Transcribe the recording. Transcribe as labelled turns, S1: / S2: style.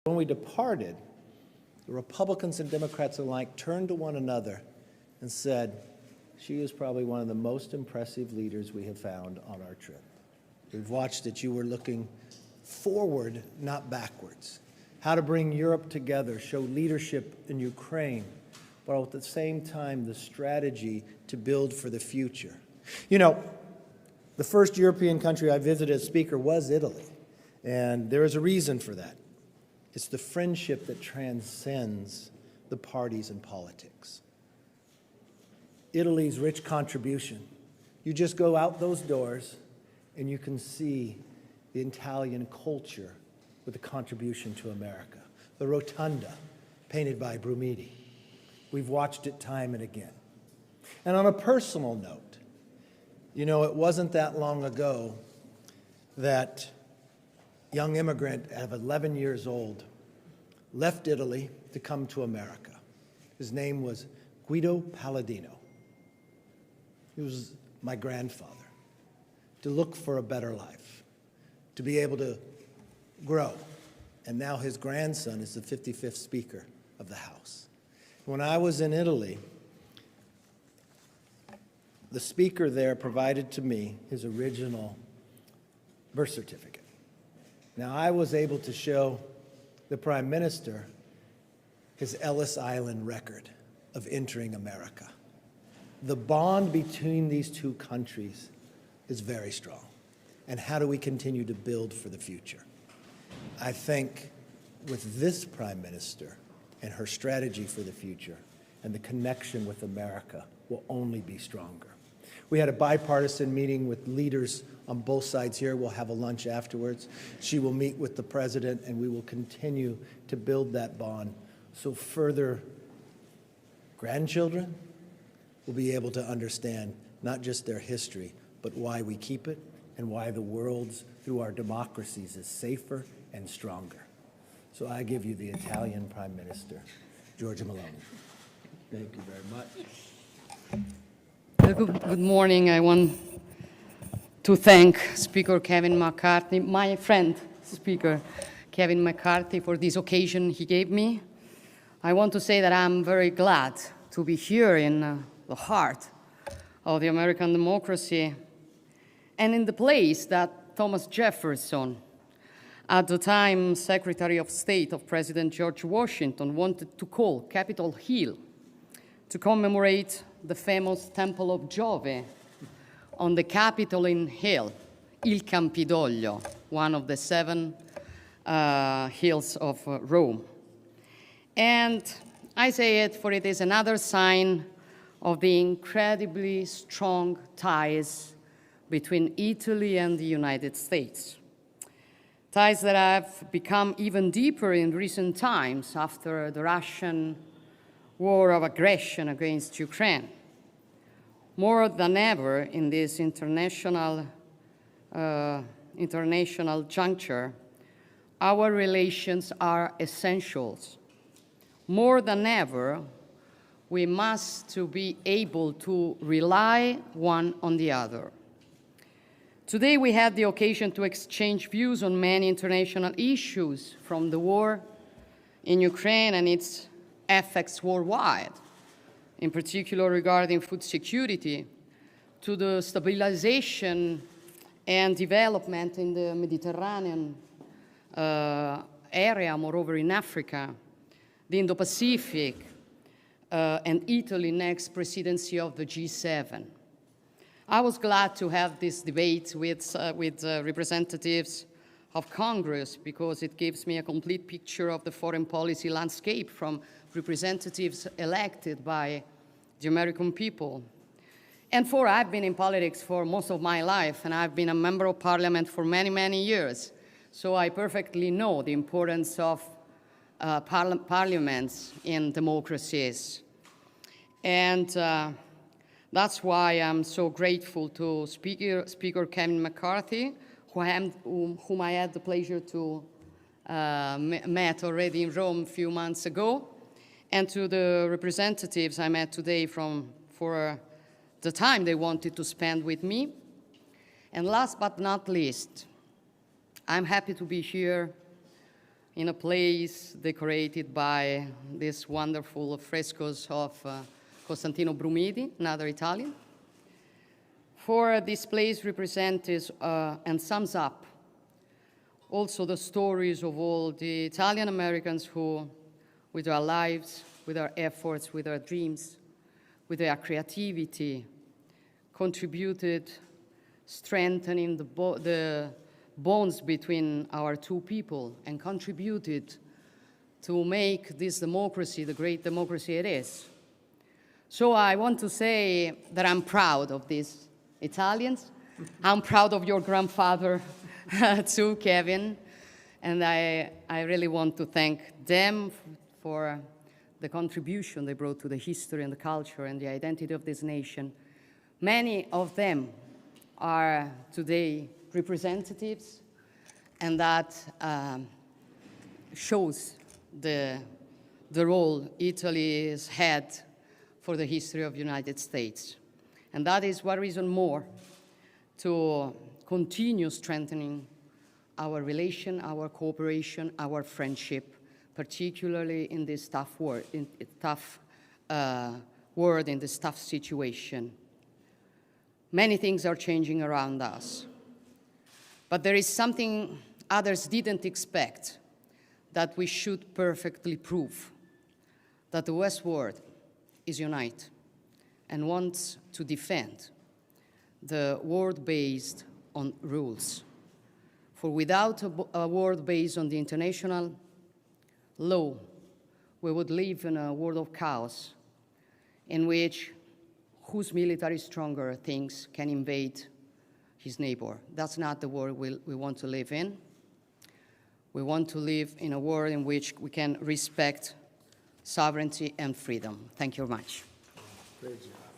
S1: When we departed, the Republicans and Democrats alike turned to one another and said, she is probably one of the most impressive leaders we have found on our trip. We've watched that you were looking forward, not backwards. How to bring Europe together, show leadership in Ukraine, but at the same time, the strategy to build for the future. You know, the first European country I visited as speaker was Italy, and there is a reason for that. It's the friendship that transcends the parties and politics. Italy's rich contribution. You just go out those doors and you can see the Italian culture with the contribution to America. The Rotunda, painted by Brumidi. We've watched it time and again. And on a personal note, you know, it wasn't that long ago that young immigrant of 11 years old left Italy to come to America. His name was Guido Palladino. He was my grandfather. To look for a better life, to be able to grow. And now his grandson is the 55th Speaker of the House. When I was in Italy, the speaker there provided to me his original birth certificate. Now, I was able to show the Prime Minister his Ellis Island record of entering America. The bond between these two countries is very strong. And how do we continue to build for the future? I think with this Prime Minister and her strategy for the future and the connection with America will only be stronger. We had a bipartisan meeting with leaders on both sides here. We'll have a lunch afterwards. She will meet with the President, and we will continue to build that bond so further grandchildren will be able to understand not just their history, but why we keep it and why the world's, through our democracies, is safer and stronger. So I give you the Italian Prime Minister, Giorgia Meloni. Thank you very much.
S2: Good morning. I want to thank Speaker Kevin McCarthy, my friend, Speaker Kevin McCarthy, for this occasion he gave me. I want to say that I'm very glad to be here in the heart of the American democracy and in the place that Thomas Jefferson, at the time Secretary of State of President George Washington, wanted to call Capitol Hill to commemorate the famous Temple of Giove on the Capitoline Hill, Il Campidoglio, one of the 7 hills of Rome. And I say it for it is another sign of the incredibly strong ties between Italy and the United States. Ties that have become even deeper in recent times after the Russian war of aggression against Ukraine. More than ever in this international juncture, our relations are essentials. More than ever, we must be able to rely one on the other. Today, we had the occasion to exchange views on many international issues, from the war in Ukraine and its effects worldwide, in particular regarding food security, to the stabilization and development in the Mediterranean area, moreover in Africa, the Indo-Pacific, and Italy's next presidency of the G7. I was glad to have this debate with representatives of Congress because it gives me a complete picture of the foreign policy landscape from representatives elected by the American people. And I've been in politics for most of my life, and I've been a member of parliament for many, many years. So I perfectly know the importance of parliaments in democracies. And that's why I'm so grateful to Speaker Kevin McCarthy, whom I had the pleasure to met already in Rome a few months ago, and to the representatives I met today for the time they wanted to spend with me. And last but not least, I'm happy to be here in a place decorated by these wonderful frescoes of Costantino Brumidi, another Italian. For this place represents and sums up also the stories of all the Italian Americans who, with their lives, with their efforts, with their dreams, with their creativity, contributed strengthening the bonds between our two people and contributed to make this democracy the great democracy it is. So I want to say that I'm proud of these Italians. I'm proud of your grandfather too, Kevin. And I really want to thank them for the contribution they brought to the history and the culture and the identity of this nation. Many of them are today representatives, and that shows the role Italy has had for the history of the United States. And that is one reason more to continue strengthening our relation, our cooperation, our friendship, particularly in this tough world, in this tough situation. Many things are changing around us. But there is something others didn't expect that we should perfectly prove, that the West world is united and wants to defend the world based on rules. For without a world based on the international law, we would live in a world of chaos in which whose military stronger thinks can invade his neighbor. That's not the world we want to live in. We want to live in a world in which we can respect sovereignty and freedom. Thank you very much.
S1: Great job.